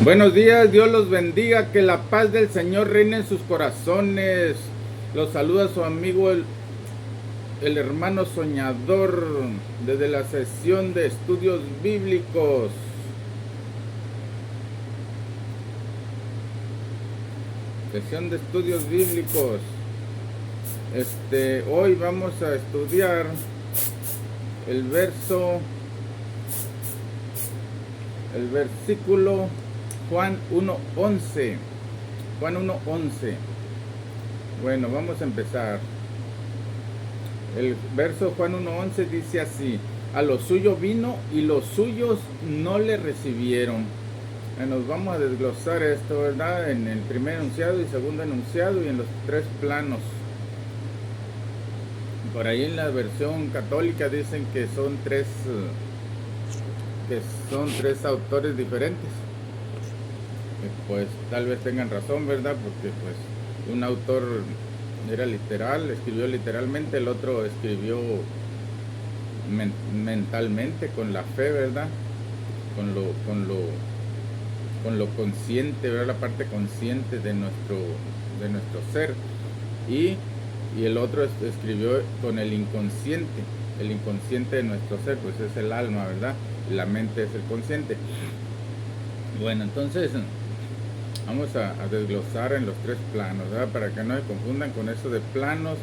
Buenos días, Dios los bendiga, que la paz del Señor reine en sus corazones. Los saluda su amigo el hermano soñador desde la sesión de estudios bíblicos. Sesión de estudios bíblicos. Hoy vamos a estudiar el versículo Juan 1:11. Juan 1:11. Bueno, vamos a empezar. El verso Juan 1:11 dice así: a lo suyo vino y los suyos no le recibieron. Nos vamos a desglosar esto, ¿verdad? En el primer enunciado y segundo enunciado y en los tres planos. Por ahí en la versión católica dicen que son tres autores diferentes. Pues tal vez tengan razón, ¿verdad? Porque pues un autor era literal, escribió literalmente, el otro escribió mentalmente, con la fe, ¿verdad? Con lo consciente, ¿verdad? La parte consciente de nuestro ser. Y el otro escribió con el inconsciente de nuestro ser, pues es el alma, ¿verdad? La mente es el consciente. Bueno, entonces vamos a desglosar en los tres planos, ¿verdad? Para que no se confundan con eso de planos.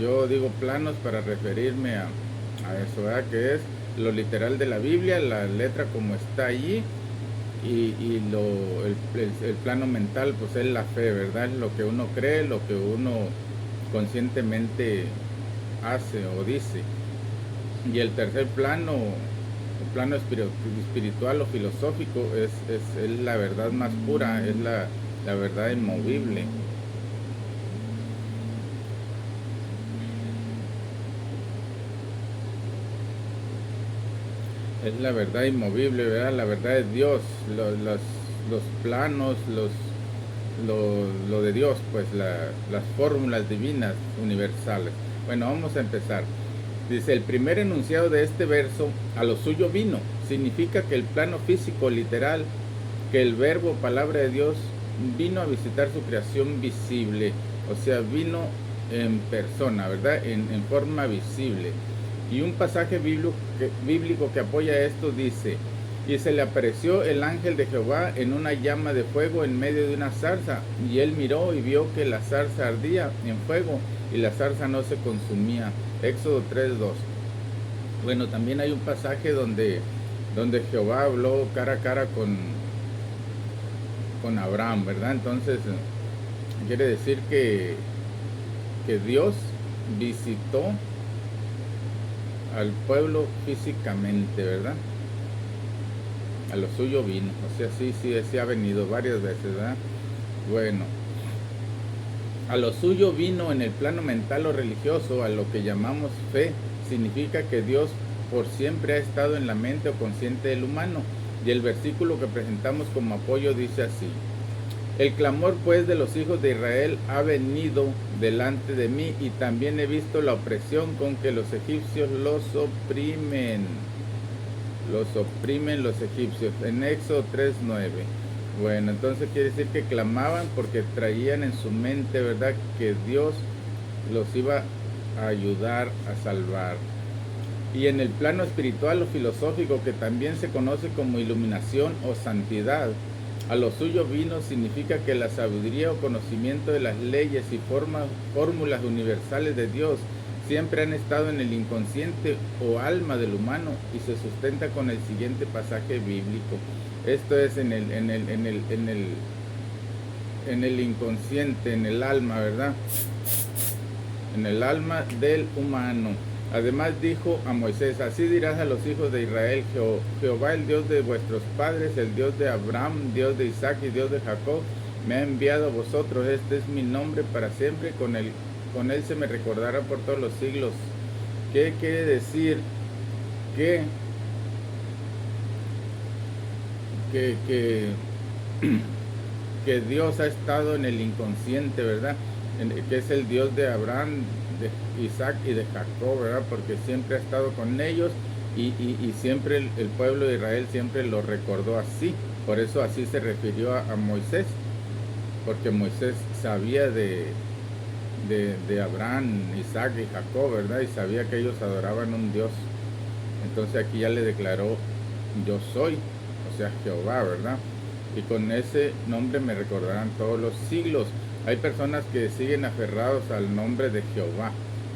Yo digo planos para referirme a eso, ¿verdad? Que es lo literal de la Biblia, la letra como está allí, y el plano mental, pues es la fe, ¿verdad? Es lo que uno cree, lo que uno conscientemente hace o dice. Y el tercer plano, el plano espiritual o filosófico, es la verdad más pura, es la verdad inmovible. Es la verdad inmovible, ¿verdad? La verdad es Dios, los planos, lo de Dios, pues las fórmulas divinas universales. Bueno, vamos a empezar. Dice, el primer enunciado de este verso, a lo suyo vino, significa que el plano físico literal, que el verbo, palabra de Dios, vino a visitar su creación visible, o sea, vino en persona, ¿verdad? En forma visible. Y un pasaje bíblico que apoya esto dice, y se le apareció el ángel de Jehová en una llama de fuego en medio de una zarza, y él miró y vio que la zarza ardía en fuego, y la zarza no se consumía. Éxodo 3:2. Bueno, también hay un pasaje donde Jehová habló cara a cara con Abraham, ¿verdad? Entonces, quiere decir que Dios visitó al pueblo físicamente, ¿verdad? A lo suyo vino, o sea, sí ha venido varias veces, ¿verdad? Bueno, a lo suyo vino en el plano mental o religioso, a lo que llamamos fe, significa que Dios por siempre ha estado en la mente o consciente del humano. Y el versículo que presentamos como apoyo dice así: el clamor pues de los hijos de Israel ha venido delante de mí, y también he visto la opresión con que los egipcios los oprimen los egipcios, en Éxodo 3:9. Bueno, entonces quiere decir que clamaban porque traían en su mente, ¿verdad?, que Dios los iba a ayudar a salvar. Y en el plano espiritual o filosófico, que también se conoce como iluminación o santidad, a lo suyo vino significa que la sabiduría o conocimiento de las leyes y fórmulas universales de Dios siempre han estado en el inconsciente o alma del humano, y se sustenta con el siguiente pasaje bíblico. Esto es en el inconsciente, en el alma, ¿verdad? En el alma del humano. Además dijo a Moisés, así dirás a los hijos de Israel, Jehová, el Dios de vuestros padres, el Dios de Abraham, Dios de Isaac y Dios de Jacob, me ha enviado a vosotros. Este es mi nombre para siempre, con él se me recordará por todos los siglos. ¿Qué quiere decir? Que Dios ha estado en el inconsciente, ¿verdad? Que es el Dios de Abraham, de Isaac y de Jacob, ¿verdad? Porque siempre ha estado con ellos, Y siempre el pueblo de Israel siempre lo recordó así. Por eso así se refirió a Moisés, porque Moisés sabía de Abraham, Isaac y Jacob, ¿verdad? Y sabía que ellos adoraban un Dios. Entonces aquí ya le declaró, yo soy, o sea, Jehová, ¿verdad? Y con ese nombre me recordarán todos los siglos. Hay personas que siguen aferrados al nombre de Jehová,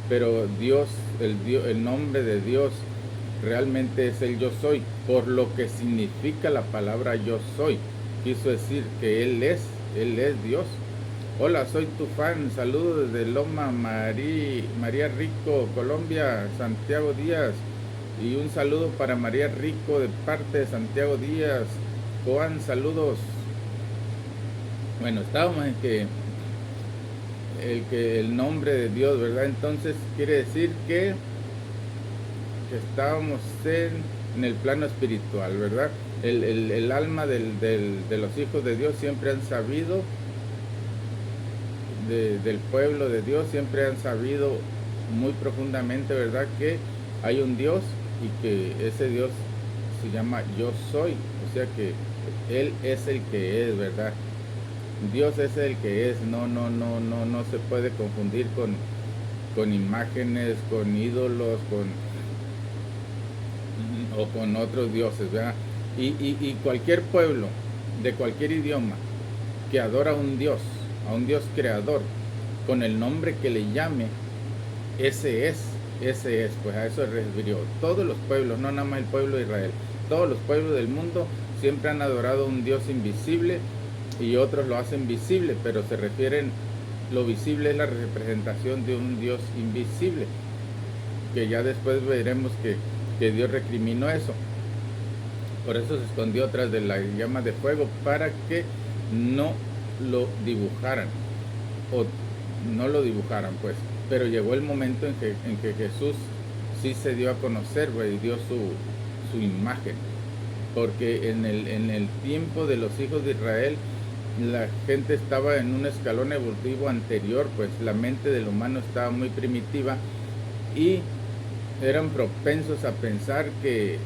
pero Dios, el nombre de Dios realmente es el yo soy, por lo que significa la palabra yo soy. Quiso decir que Él es Dios. Hola, soy tu fan, saludos desde Loma María Rico, Colombia, Santiago Díaz. Y un saludo para María Rico de parte de Santiago Díaz. Juan, saludos. Bueno, estábamos en que el nombre de Dios, ¿verdad? Entonces quiere decir que estábamos en el plano espiritual, ¿verdad? El alma de los hijos de Dios siempre han sabido, del pueblo de Dios siempre han sabido muy profundamente, ¿verdad? Que hay un Dios y que ese Dios se llama yo soy, o sea que Él es el que es, ¿verdad? Dios es el que es, no se puede confundir con imágenes, con ídolos, o con otros dioses, ¿verdad? Y cualquier pueblo de cualquier idioma que adora a un Dios creador, con el nombre que le llame, ese es, pues a eso se refirió. Todos los pueblos, no nada más el pueblo de Israel, todos los pueblos del mundo siempre han adorado a un Dios invisible y otros lo hacen visible, pero se refieren, lo visible es la representación de un Dios invisible, que ya después veremos que Dios recriminó eso. Por eso se escondió tras de la llama de fuego, para que no lo dibujaran, o no lo dibujaran, pues. Pero llegó el momento en que Jesús sí se dio a conocer, y dio su imagen, porque en el tiempo de los hijos de Israel, la gente estaba en un escalón evolutivo anterior, pues la mente del humano estaba muy primitiva y eran propensos a pensar que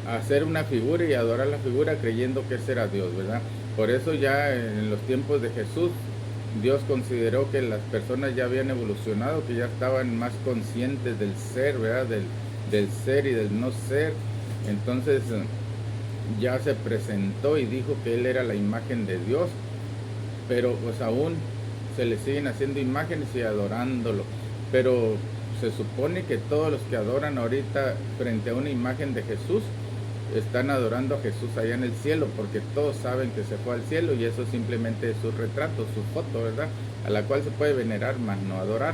hacer una figura y adorar la figura creyendo que ese era Dios, ¿verdad? Por eso ya en los tiempos de Jesús, Dios consideró que las personas ya habían evolucionado, que ya estaban más conscientes del ser, ¿verdad? Del ser y del no ser. Entonces ya se presentó y dijo que Él era la imagen de Dios, pero pues aún se le siguen haciendo imágenes y adorándolo. Pero se supone que todos los que adoran ahorita frente a una imagen de Jesús están adorando a Jesús allá en el cielo, porque todos saben que se fue al cielo y eso simplemente es su retrato, su foto, ¿verdad? A la cual se puede venerar, mas no adorar.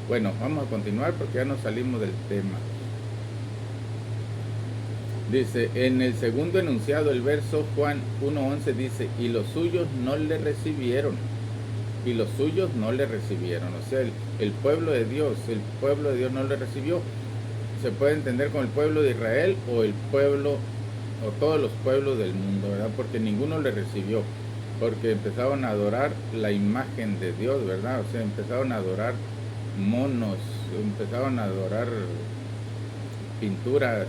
Bueno, vamos a continuar porque ya nos salimos del tema. Dice, en el segundo enunciado, el verso Juan 1:11 dice, y los suyos no le recibieron. Y los suyos no le recibieron. O sea, el pueblo de Dios no le recibió. Se puede entender como el pueblo de Israel o el pueblo, o todos los pueblos del mundo, ¿verdad? Porque ninguno le recibió. Porque empezaron a adorar la imagen de Dios, ¿verdad? O sea, empezaron a adorar monos, empezaron a adorar pinturas,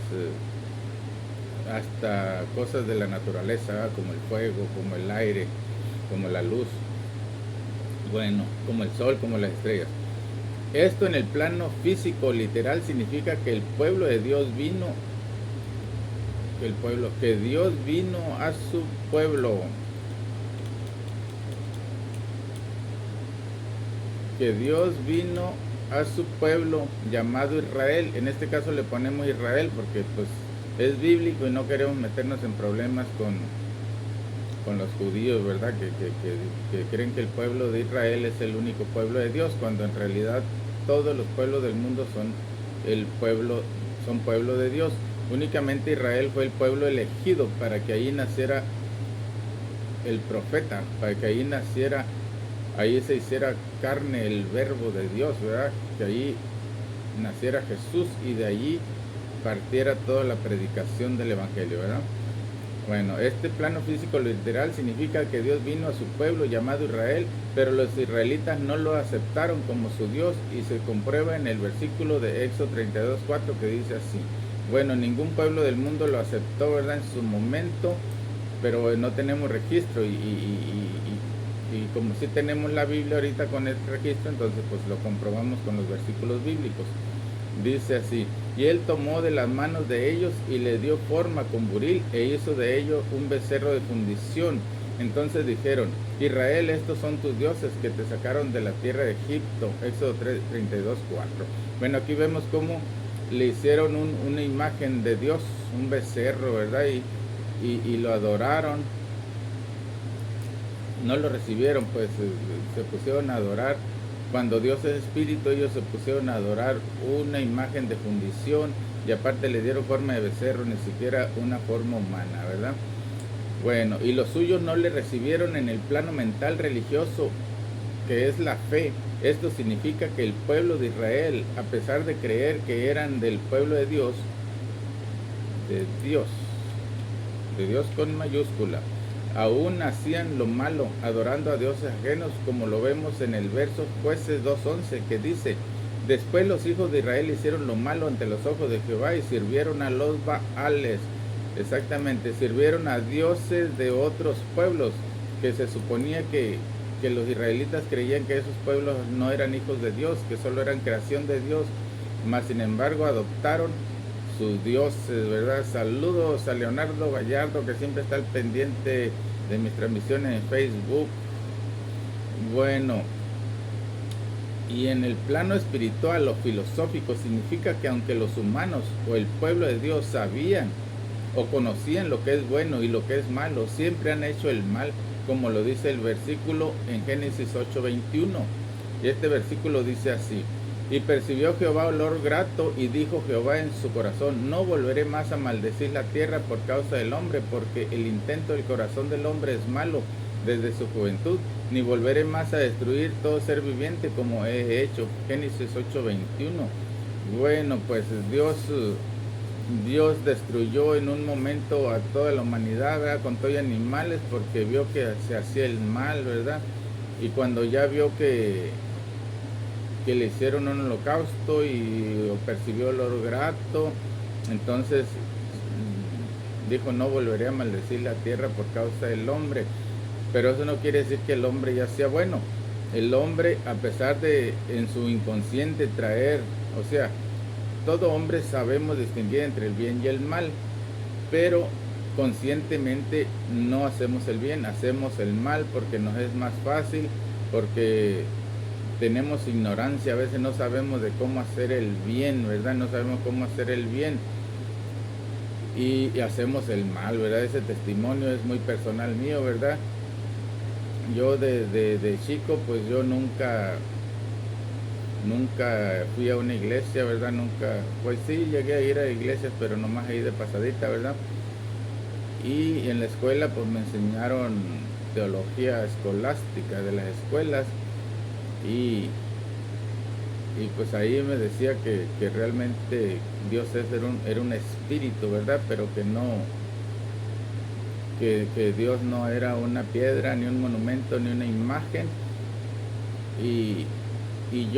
hasta cosas de la naturaleza, ¿verdad? Como el fuego, como el aire, como la luz, bueno, como el sol, como las estrellas. Esto en el plano físico literal significa que el pueblo de Dios vino, que Dios vino a su pueblo, que Dios vino a su pueblo llamado Israel. En este caso le ponemos Israel porque pues es bíblico y no queremos meternos en problemas con los judíos, ¿verdad? Que creen que el pueblo de Israel es el único pueblo de Dios, cuando en realidad todos los pueblos del mundo son pueblo de Dios. Únicamente Israel fue el pueblo elegido para que ahí naciera el profeta, para que ahí se hiciera carne el verbo de Dios, ¿verdad? Que ahí naciera Jesús y de allí partiera toda la predicación del evangelio, ¿verdad? Bueno, este plano físico literal significa que Dios vino a su pueblo llamado Israel, pero los israelitas no lo aceptaron como su Dios, y se comprueba en el versículo de Éxodo 32:4 que dice así: Bueno, ningún pueblo del mundo lo aceptó, ¿verdad? En su momento, pero no tenemos registro y como si tenemos la Biblia ahorita con el registro, entonces pues lo comprobamos con los versículos bíblicos. Dice así: y él tomó de las manos de ellos y le dio forma con buril e hizo de ellos un becerro de fundición. Entonces dijeron: Israel, estos son tus dioses que te sacaron de la tierra de Egipto. Éxodo 32:4. Bueno, aquí vemos cómo le hicieron una imagen de Dios, un becerro, ¿verdad? Y lo adoraron. No lo recibieron, pues se pusieron a adorar. Cuando Dios es espíritu, ellos se pusieron a adorar una imagen de fundición y aparte le dieron forma de becerro, ni siquiera una forma humana, ¿verdad? Bueno, y los suyos no le recibieron en el plano mental religioso, que es la fe. Esto significa que el pueblo de Israel, a pesar de creer que eran del pueblo de Dios de Dios con mayúscula, aún hacían lo malo, adorando a dioses ajenos, como lo vemos en el verso Jueces 2:11, que dice: después los hijos de Israel hicieron lo malo ante los ojos de Jehová y sirvieron a los Baales. Exactamente, sirvieron a dioses de otros pueblos, que se suponía que los israelitas creían que esos pueblos no eran hijos de Dios, que solo eran creación de Dios, mas sin embargo adoptaron sus dioses, ¿verdad? Saludos a Leonardo Gallardo, que siempre está al pendiente de mis transmisiones en Facebook. Bueno, y en el plano espiritual o filosófico significa que aunque los humanos o el pueblo de Dios sabían o conocían lo que es bueno y lo que es malo, siempre han hecho el mal, como lo dice el versículo en Génesis 8:21. Y este versículo dice así: y percibió Jehová olor grato, y dijo Jehová en su corazón: no volveré más a maldecir la tierra por causa del hombre, porque el intento del corazón del hombre es malo desde su juventud, ni volveré más a destruir todo ser viviente como he hecho. Génesis 8:21. Bueno, pues Dios destruyó en un momento a toda la humanidad, ¿verdad? Con todo y animales, porque vio que se hacía el mal, ¿verdad? Y cuando ya vio que le hicieron un holocausto y percibió olor grato, entonces dijo: no volveré a maldecir la tierra por causa del hombre. Pero eso no quiere decir que el hombre ya sea bueno. El hombre, a pesar de en su inconsciente traer, o sea, todo hombre sabemos distinguir entre el bien y el mal, pero conscientemente no hacemos el bien, hacemos el mal porque nos es más fácil, porque tenemos ignorancia, a veces no sabemos de cómo hacer el bien, ¿verdad? No sabemos cómo hacer el bien y hacemos el mal, ¿verdad? Ese testimonio es muy personal mío, ¿verdad? Yo de chico, pues yo nunca fui a una iglesia, ¿verdad? Nunca, pues sí, llegué a ir a iglesias, pero nomás ahí de pasadita, ¿verdad? Y en la escuela, pues me enseñaron teología escolástica de las escuelas y pues ahí me decía que realmente Dios era un espíritu, ¿verdad? Pero que no, que Dios no era una piedra, ni un monumento, ni una imagen. Y yo